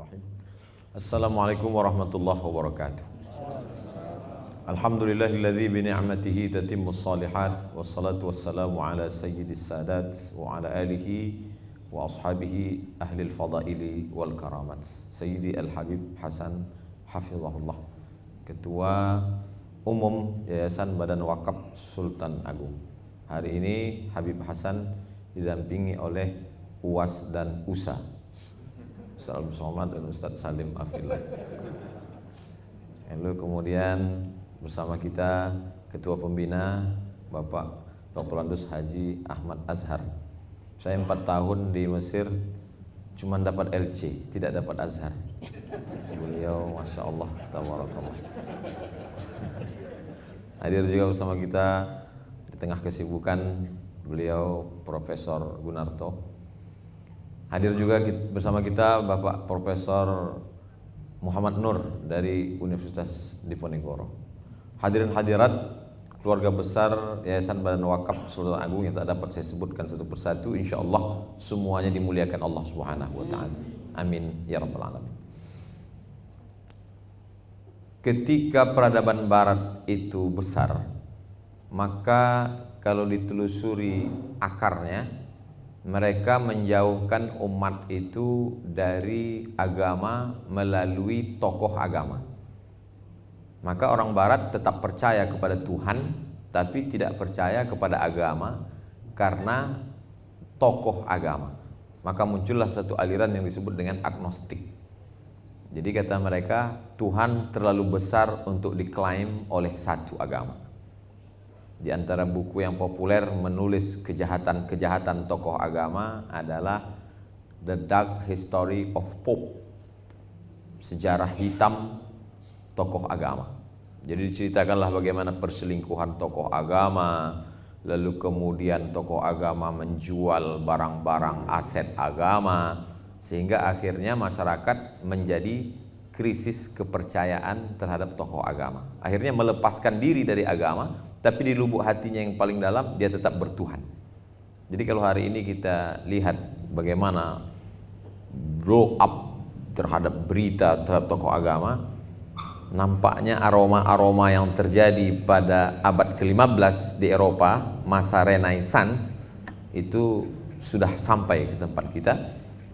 Bismillahirrahmanirrahim. Assalamualaikum warahmatullahi wabarakatuh. Alhamdulillahilladzi bi ni'matihi tatimmus shalihat wassalatu wassalamu ala sayyidis sadat wa ala alihi wa ashabihi ahlil fadaili wal karamat. Sayyidi Al-Habib Hasan hafizahullah, Ketua Umum Yayasan Badan Wakaf Sultan Agung. Hari ini Habib Hasan didampingi oleh UAS dan USA, Ustaz Al-Somad dan Ustaz Salim Afillah. Lalu kemudian bersama kita Ketua Pembina Bapak Dr. Andus Haji Ahmad Azhar. Saya 4 tahun di Mesir cuma dapat LC, tidak dapat Azhar. Beliau Masya Allah, tabarakallah. Hadir juga bersama kita di tengah kesibukan beliau Profesor Gunarto. Hadir juga bersama kita Bapak Profesor Muhammad Nur dari Universitas Diponegoro. Hadirin hadirat keluarga besar Yayasan Badan Wakaf Sultan Agung yang tak dapat saya sebutkan satu persatu, insyaallah semuanya dimuliakan Allah Subhanahu wa taala. Amin ya rabbal alamin. Ketika peradaban barat itu besar, maka kalau ditelusuri akarnya, mereka menjauhkan umat itu dari agama melalui tokoh agama. Maka orang barat tetap percaya kepada Tuhan, tapi tidak percaya kepada agama karena tokoh agama. Maka muncullah satu aliran yang disebut dengan agnostik. Jadi kata mereka, Tuhan terlalu besar untuk diklaim oleh satu agama. Di antara buku yang populer menulis kejahatan-kejahatan tokoh agama adalah The Dark History of Pope, sejarah hitam tokoh agama. Jadi diceritakanlah bagaimana perselingkuhan tokoh agama, lalu kemudian tokoh agama menjual barang-barang aset agama, sehingga akhirnya masyarakat menjadi krisis kepercayaan terhadap tokoh agama. Akhirnya melepaskan diri dari agama, tapi di lubuk hatinya yang paling dalam dia tetap bertuhan. Jadi kalau hari ini kita lihat bagaimana blow up terhadap berita terhadap tokoh agama, nampaknya aroma-aroma yang terjadi pada abad ke-15 di Eropa, masa Renaissance, itu sudah sampai ke tempat kita.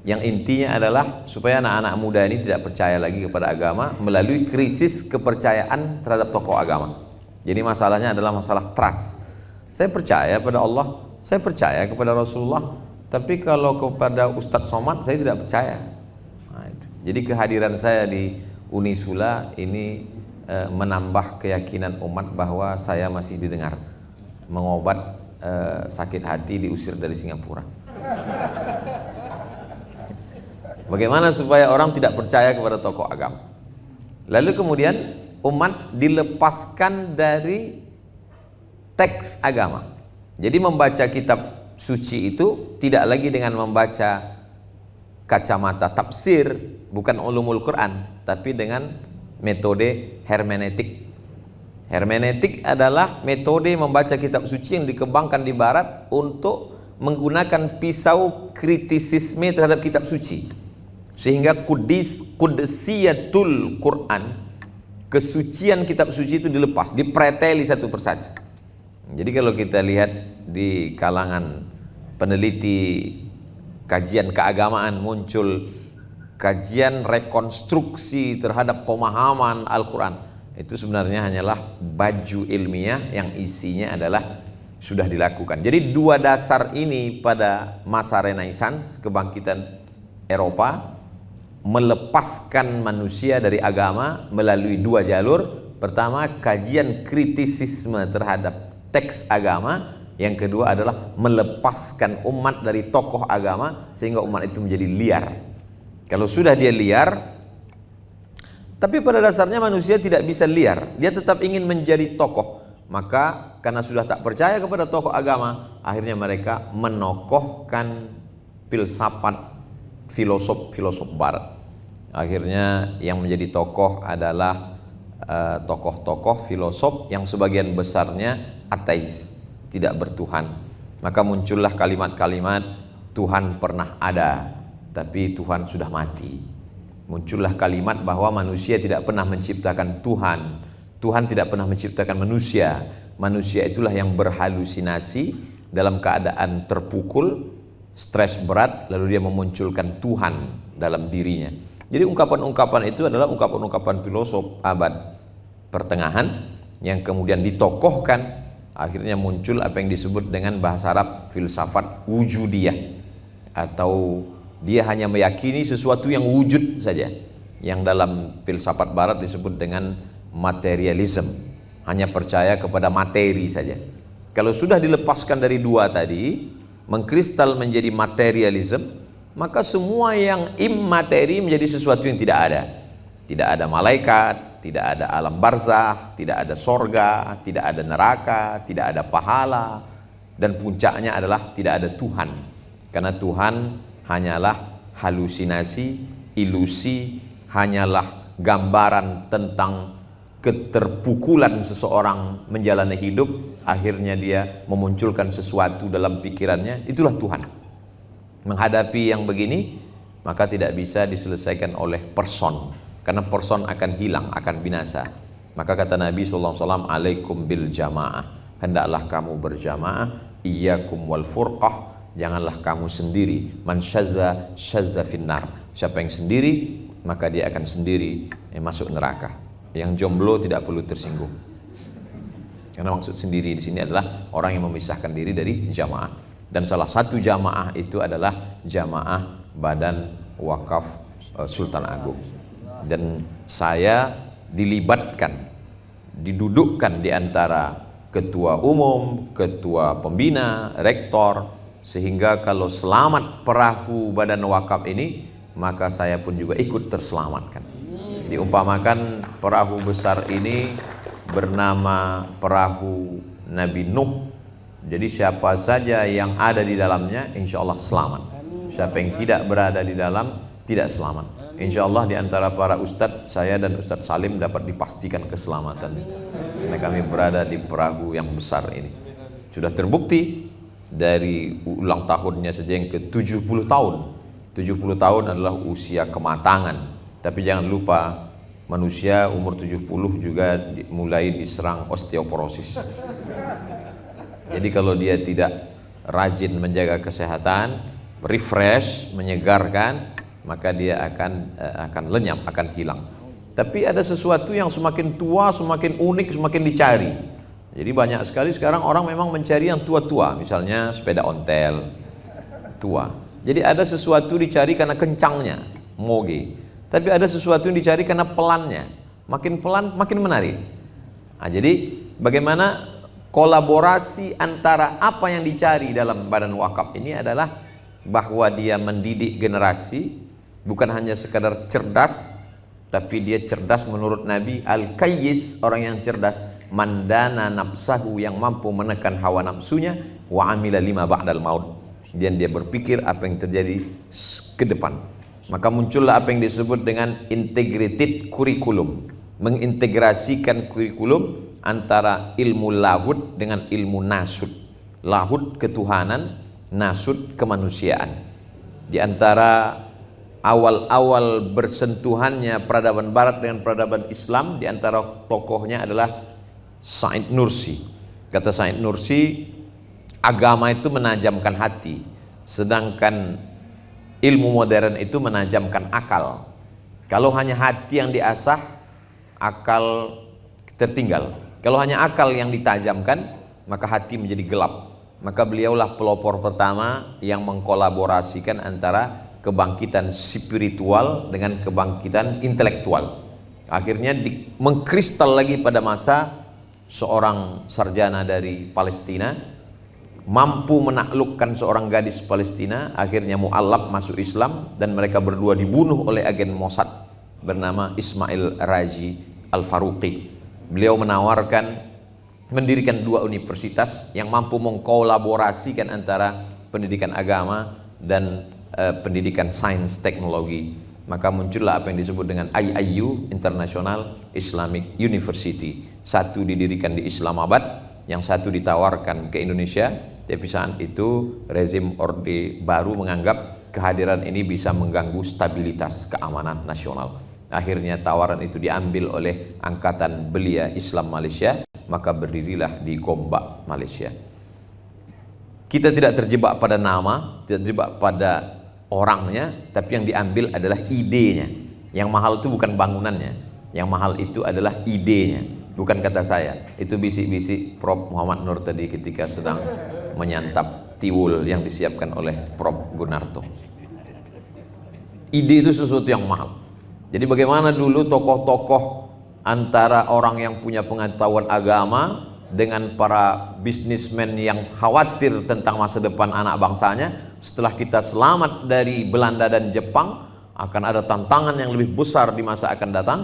Yang intinya adalah supaya anak-anak muda ini tidak percaya lagi kepada agama melalui krisis kepercayaan terhadap tokoh agama. Jadi masalahnya adalah masalah trust. Saya percaya pada Allah, saya percaya kepada Rasulullah, tapi kalau kepada Ustadz Somad saya tidak percaya. Nah, itu. Jadi kehadiran saya di Unisula ini menambah keyakinan umat bahwa saya masih didengar, mengobat sakit hati diusir dari Singapura. Bagaimana supaya orang tidak percaya kepada tokoh agama? Lalu kemudian umat dilepaskan dari teks agama. Jadi membaca kitab suci itu tidak lagi dengan membaca kacamata tafsir, bukan ulumul Quran, tapi dengan metode hermeneutik. Hermeneutik adalah metode membaca kitab suci yang dikembangkan di barat untuk menggunakan pisau kritisisme terhadap kitab suci, sehingga kudusiyatul Quran, kesucian kitab suci itu dilepas, dipreteli satu persatu. Jadi kalau kita lihat di kalangan peneliti kajian keagamaan, muncul kajian rekonstruksi terhadap pemahaman Al-Quran. Itu sebenarnya hanyalah baju ilmiah yang isinya adalah sudah dilakukan. Jadi dua dasar ini pada masa Renaissance, kebangkitan Eropa, melepaskan manusia dari agama melalui dua jalur. Pertama, kajian kritisisme terhadap teks agama. Yang kedua adalah melepaskan umat dari tokoh agama sehingga umat itu menjadi liar. Kalau sudah dia liar, tapi pada dasarnya manusia tidak bisa liar, dia tetap ingin menjadi tokoh. Maka karena sudah tak percaya kepada tokoh agama, akhirnya mereka menokohkan filsafat filosof barat. Akhirnya yang menjadi tokoh adalah tokoh-tokoh filosof yang sebagian besarnya ateis, tidak bertuhan. Maka muncullah kalimat-kalimat Tuhan pernah ada, tapi Tuhan sudah mati. Muncullah kalimat bahwa manusia tidak pernah menciptakan Tuhan, Tuhan tidak pernah menciptakan manusia. Manusia itulah yang berhalusinasi dalam keadaan terpukul, stres berat, lalu dia memunculkan Tuhan dalam dirinya. Jadi ungkapan-ungkapan itu adalah ungkapan-ungkapan filosof abad pertengahan yang kemudian ditokohkan, akhirnya muncul apa yang disebut dengan bahasa Arab filsafat wujudiyah, atau dia hanya meyakini sesuatu yang wujud saja, yang dalam filsafat barat disebut dengan materialism, hanya percaya kepada materi saja. Kalau sudah dilepaskan dari dua tadi, mengkristal menjadi materialism, maka semua yang immateri menjadi sesuatu yang tidak ada. Tidak ada malaikat, tidak ada alam barzakh, tidak ada sorga, tidak ada neraka, tidak ada pahala, dan puncaknya adalah tidak ada Tuhan. Karena Tuhan hanyalah halusinasi, ilusi, hanyalah gambaran tentang keterpukulan seseorang menjalani hidup, akhirnya dia memunculkan sesuatu dalam pikirannya, itulah Tuhan. Menghadapi yang begini, maka tidak bisa diselesaikan oleh person, karena person akan hilang, akan binasa. Maka kata Nabi SAW, alaikum bil jamaah, hendaklah kamu berjamaah, iyyakum wal furqah, janganlah kamu sendiri. Man syazza syazza finnar, siapa yang sendiri maka dia akan sendiri masuk neraka. Yang jomblo tidak perlu tersinggung, karena maksud sendiri di sini adalah orang yang memisahkan diri dari jamaah. Dan salah satu jamaah itu adalah jamaah Badan Wakaf Sultan Agung. Dan saya dilibatkan, didudukkan di antara ketua umum, ketua pembina, rektor, sehingga kalau selamat perahu Badan Wakaf ini, maka saya pun juga ikut terselamatkan. Diumpamakan perahu besar ini bernama perahu Nabi Nuh. Jadi siapa saja yang ada di dalamnya insya Allah selamat. Siapa yang tidak berada di dalam tidak selamat. Insya Allah di antara para ustadz, saya dan Ustadz Salim dapat dipastikan keselamatan, karena kami berada di perahu yang besar ini. Sudah terbukti dari ulang tahunnya saja yang ke-70 tahun. 70 tahun adalah usia kematangan. Tapi jangan lupa, manusia umur 70 juga mulai diserang osteoporosis. Jadi kalau dia tidak rajin menjaga kesehatan, refresh, menyegarkan, maka dia akan lenyap, akan hilang. Tapi ada sesuatu yang semakin tua, semakin unik, semakin dicari. Jadi banyak sekali sekarang orang memang mencari yang tua-tua, misalnya sepeda ontel tua. Jadi ada sesuatu dicari karena kencangnya, moge. Tapi ada sesuatu yang dicari karena pelannya, makin pelan makin menarik. Nah, jadi bagaimana kolaborasi antara apa yang dicari dalam Badan Wakaf ini adalah bahwa dia mendidik generasi, bukan hanya sekadar cerdas, tapi dia cerdas menurut Nabi. Al-Kayyis, orang yang cerdas, mandana nafsahu, yang mampu menekan hawa nafsunya, wa amila lima ba'dal maut, dan dia berpikir apa yang terjadi ke depan. Maka muncullah apa yang disebut dengan integrated kurikulum, mengintegrasikan kurikulum antara ilmu lahud dengan ilmu nasud. Lahud ketuhanan, nasud kemanusiaan. Di antara awal-awal bersentuhannya peradaban barat dengan peradaban Islam, di antara tokohnya adalah Said Nursi. Kata Said Nursi, agama itu menajamkan hati, sedangkan ilmu modern itu menajamkan akal. Kalau hanya hati yang diasah, akal tertinggal. Kalau hanya akal yang ditajamkan, maka hati menjadi gelap. Maka beliaulah pelopor pertama yang mengkolaborasikan antara kebangkitan spiritual dengan kebangkitan intelektual. Akhirnya mengkristal lagi pada masa seorang sarjana dari Palestina mampu menaklukkan seorang gadis Palestina, akhirnya mu'allab masuk Islam, dan mereka berdua dibunuh oleh agen Mossad bernama Ismail Raji Al-Faruqi. Beliau menawarkan mendirikan dua universitas yang mampu mengkolaborasikan antara pendidikan agama dan pendidikan sains teknologi. Maka muncullah apa yang disebut dengan IIU, International Islamic University. Satu didirikan di Islamabad, yang satu ditawarkan ke Indonesia. Tapi saat itu rezim Orde Baru menganggap kehadiran ini bisa mengganggu stabilitas keamanan nasional. Akhirnya tawaran itu diambil oleh Angkatan Belia Islam Malaysia, maka berdirilah di Gombak, Malaysia. Kita tidak terjebak pada nama, tidak terjebak pada orangnya, tapi yang diambil adalah idenya. Yang mahal itu bukan bangunannya, yang mahal itu adalah idenya, bukan kata saya. Itu bisik-bisik Prof. Muhammad Nur tadi ketika sedang menyantap tiwul yang disiapkan oleh Prof. Gunarto. Ide itu sesuatu yang mahal. Jadi bagaimana dulu tokoh-tokoh antara orang yang punya pengetahuan agama dengan para bisnismen yang khawatir tentang masa depan anak bangsanya. Setelah kita selamat dari Belanda dan Jepang, akan ada tantangan yang lebih besar di masa akan datang.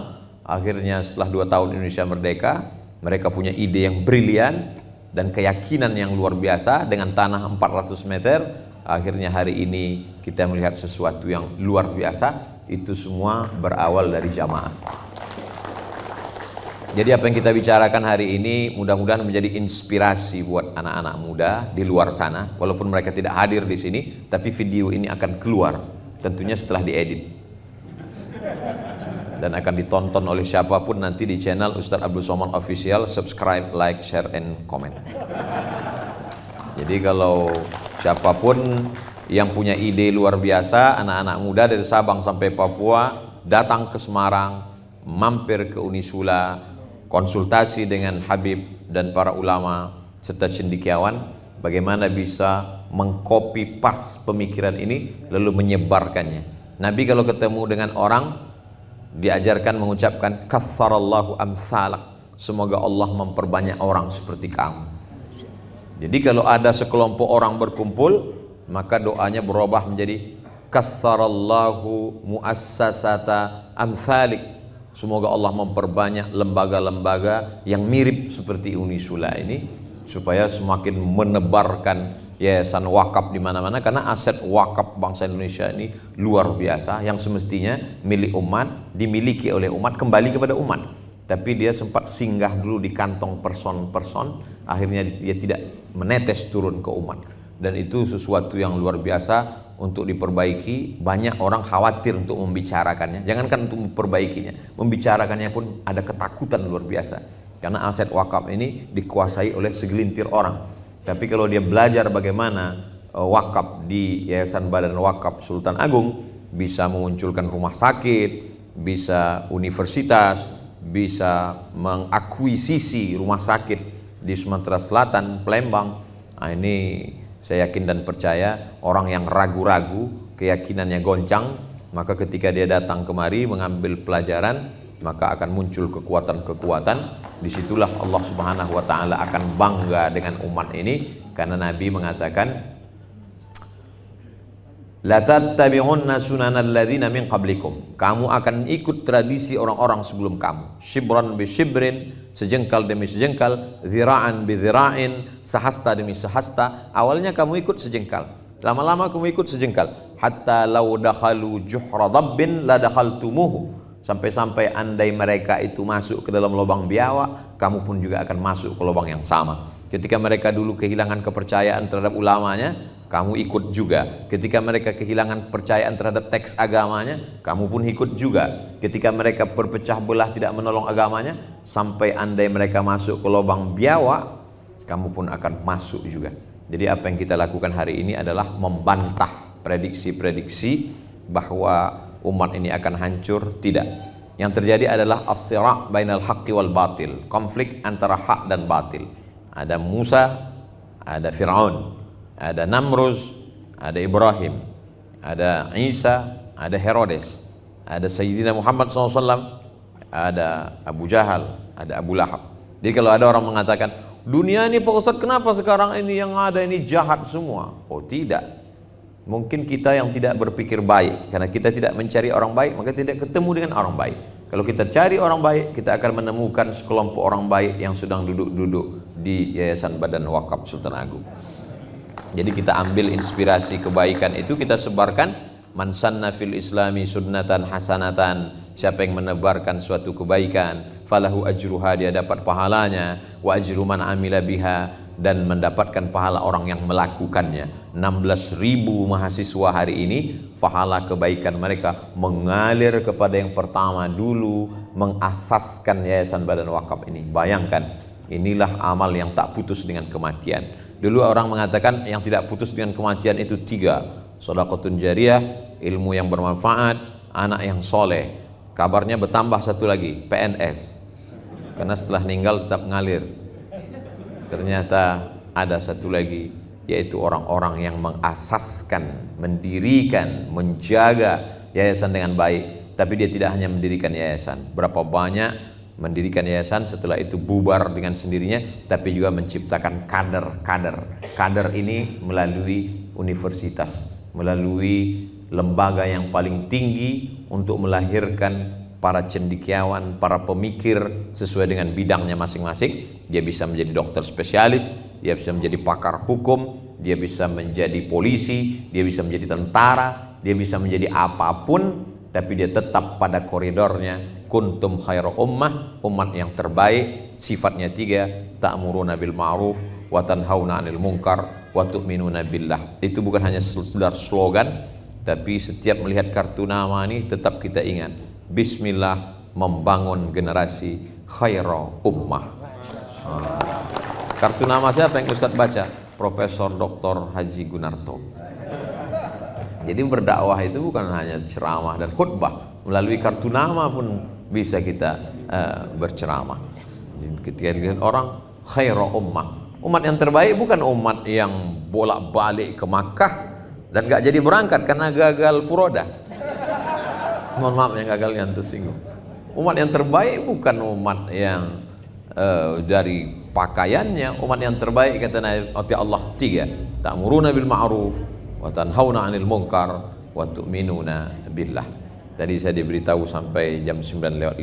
Akhirnya setelah 2 tahun Indonesia merdeka, mereka punya ide yang brilian dan keyakinan yang luar biasa dengan tanah 400 meter. Akhirnya hari ini kita melihat sesuatu yang luar biasa. Itu semua berawal dari jamaah. Jadi apa yang kita bicarakan hari ini mudah-mudahan menjadi inspirasi buat anak-anak muda di luar sana. Walaupun mereka tidak hadir di sini, tapi video ini akan keluar tentunya setelah diedit dan akan ditonton oleh siapapun nanti di channel Ustaz Abdul Somad Official. Subscribe, like, share, and comment. Jadi kalau siapapun yang punya ide luar biasa, anak-anak muda dari Sabang sampai Papua, datang ke Semarang, mampir ke Unisula, konsultasi dengan Habib dan para ulama serta cendekiawan, bagaimana bisa mengcopy pas pemikiran ini lalu menyebarkannya. Nabi kalau ketemu dengan orang diajarkan mengucapkan katsarallahu amsalak, semoga Allah memperbanyak orang seperti kamu. Jadi kalau ada sekelompok orang berkumpul, maka doanya berubah menjadi katsarallahu muassasata amsalik, semoga Allah memperbanyak lembaga-lembaga yang mirip seperti Unisula ini, supaya semakin menebarkan yayasan wakaf di mana-mana. Karena aset wakaf bangsa Indonesia ini luar biasa, yang semestinya milik umat, dimiliki oleh umat, kembali kepada umat. Tapi dia sempat singgah dulu di kantong person-person, akhirnya dia tidak menetes turun ke umat. Dan itu sesuatu yang luar biasa untuk diperbaiki. Banyak orang khawatir untuk membicarakannya, jangankan untuk memperbaikinya, membicarakannya pun ada ketakutan luar biasa. Karena aset wakaf ini dikuasai oleh segelintir orang. Tapi kalau dia belajar bagaimana wakaf di Yayasan Badan Wakaf Sultan Agung, bisa memunculkan rumah sakit, bisa universitas, bisa mengakuisisi rumah sakit di Sumatera Selatan, Palembang. Nah, ini saya yakin dan percaya orang yang ragu-ragu, keyakinannya goncang, maka ketika dia datang kemari mengambil pelajaran, maka akan muncul kekuatan-kekuatan. Disitulah Allah Subhanahu wa Ta'ala akan bangga dengan umat ini, karena Nabi mengatakan la tattabi'unna sunanal ladzina min qablikum, kamu akan ikut tradisi orang-orang sebelum kamu, shibran bi shibrin, sejengkal demi sejengkal, zira'an bi zira'in, sehasta demi sehasta. Awalnya kamu ikut sejengkal, lama-lama kamu ikut sejengkal, hatta law dakhalu juhra dabbin la dakhaltumuhu, sampai-sampai andai mereka itu masuk ke dalam lubang biawak, kamu pun juga akan masuk ke lubang yang sama. Ketika mereka dulu kehilangan kepercayaan terhadap ulamanya, kamu ikut juga. Ketika mereka kehilangan kepercayaan terhadap teks agamanya, kamu pun ikut juga. Ketika mereka berpecah belah tidak menolong agamanya, sampai andai mereka masuk ke lubang biawak, kamu pun akan masuk juga. Jadi apa yang kita lakukan hari ini adalah membantah prediksi-prediksi bahwa umat ini akan hancur. Tidak. Yang terjadi adalah as-sira' bainal haqqi wal batil, konflik antara hak dan batil. Ada Musa, ada Fir'aun, ada Namruz, ada Ibrahim, ada Isa, ada Herodes, ada Sayyidina Muhammad SAW, ada Abu Jahal, ada Abu Lahab. Jadi kalau ada orang mengatakan, dunia ini Pak Ustadz kenapa sekarang ini yang ada ini jahat semua? Oh tidak, mungkin kita yang tidak berpikir baik. Karena kita tidak mencari orang baik, maka tidak ketemu dengan orang baik. Kalau kita cari orang baik, kita akan menemukan sekelompok orang baik yang sedang duduk-duduk di Yayasan Badan Wakaf Sultan Agung. Jadi kita ambil inspirasi kebaikan itu, kita sebarkan. Man sanna fil islami sunnatan hasanatan, siapa yang menebarkan suatu kebaikan, falahu ajruha, dia dapat pahalanya, wa ajru man amila biha, dan mendapatkan pahala orang yang melakukannya. 16.000 mahasiswa hari ini, pahala kebaikan mereka mengalir kepada yang pertama dulu mengasaskan Yayasan Badan Wakaf ini. Bayangkan, inilah amal yang tak putus dengan kematian. Dulu orang mengatakan yang tidak putus dengan kematian itu 3: sedekahun jariyah, ilmu yang bermanfaat, anak yang soleh. Kabarnya bertambah satu lagi, PNS, karena setelah meninggal tetap ngalir. Ternyata ada satu lagi, yaitu orang-orang yang mengasaskan, mendirikan, menjaga yayasan dengan baik. Tapi dia tidak hanya mendirikan yayasan, berapa banyak mendirikan yayasan, setelah itu bubar dengan sendirinya, tapi juga menciptakan kader-kader. Kader ini melalui universitas, melalui lembaga yang paling tinggi untuk melahirkan para cendekiawan, para pemikir sesuai dengan bidangnya masing-masing. Dia bisa menjadi dokter spesialis, dia bisa menjadi pakar hukum, dia bisa menjadi polisi, dia bisa menjadi tentara, dia bisa menjadi apapun, tapi dia tetap pada koridornya. Kuntum khairu ummah, umat yang terbaik. Sifatnya 3: ta'muruna bil ma'ruf wa tanhauna 'anil munkar wa tu'minuna billah. Itu bukan hanya sekedar slogan, tapi setiap melihat kartu nama ini tetap kita ingat, bismillah, membangun generasi khairu ummah. Kartu nama siapa yang Ustadz baca? Profesor Dr. Haji Gunarto. Jadi berdakwah itu bukan hanya ceramah dan khutbah, melalui kartu nama pun bisa kita berceramah. Ketika dilihat orang khairu ummah, umat yang terbaik bukan umat yang bolak-balik ke Makkah dan gak jadi berangkat karena gagal furoda. Mohon maaf yang gagal yang tersinggung. Umat yang terbaik bukan umat yang dari pakaiannya. Umat yang terbaik kata Nabi Allah 3: ta'muruna bil ma'ruf wa tanhauna 'anil munkar wa tu'minuna billah. Tadi saya diberitahu sampai jam 9:15,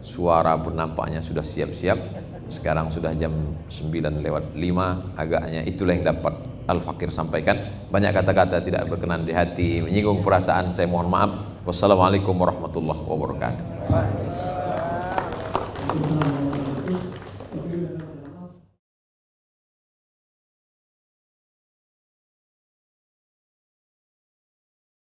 suara pun nampaknya sudah siap-siap. Sekarang sudah jam 9:05, agaknya itulah yang dapat Al-Fakir sampaikan. Banyak kata-kata tidak berkenan di hati, menyinggung perasaan, saya mohon maaf. Wassalamualaikum warahmatullahi wabarakatuh.